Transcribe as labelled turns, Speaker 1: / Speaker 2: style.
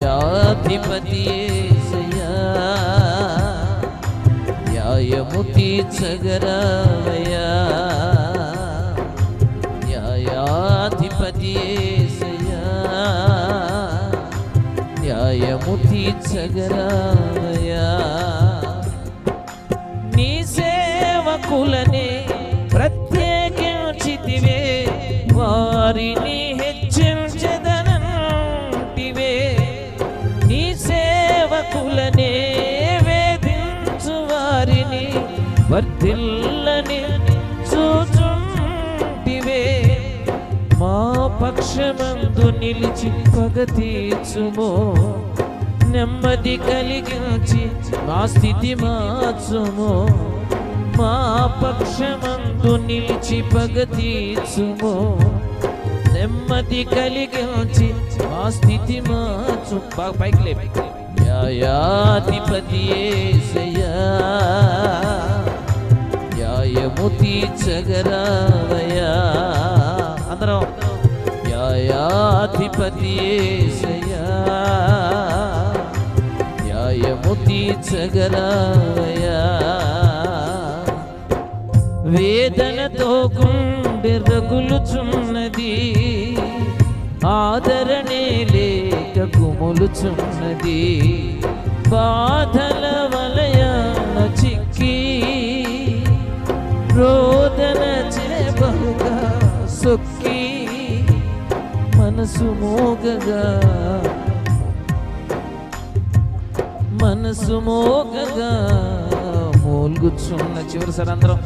Speaker 1: న్యాయాధిపతి యేసయ్యా, న్యాయము తీర్చగరావయ్యా. న్యాయాధిపతి యేసయ్యా, న్యాయము తీర్చగరావయ్యా. నీ సేవకులనే ప్రత్యేకించితివే, వారిని హెచ్చించెదనంటివే. నీ సేవకులనే వేధించు వారిని వర్ధిల్లని చూచుంటివే. మా పక్షమందు నిలిచి పగ తీర్చుమో, నెమ్మది కలిగించి మా స్థితి మార్చుమో. మా పక్షమందు నిలిచి పగ తీర్చుమో, నెమ్మది కలిగించి మా స్థితి మార్చు. పైకి లేపి న్యాయాధిపతి యేసయ్యా, న్యాయము తీర్చగరావయ్యా. అందరం న్యాయాధిపతి యేసయ్యా, న్యాయము తీర్చగరావయ్యా. వేదనతో గుండె రగులుచున్నది, ఆదరణే లేక కుములుచున్నది. బాధల వలయాన చిక్కి రోదన బహుగా సొక్కి మనసు మోగగా మూల్గుచున్న. చివరిసారి అందరం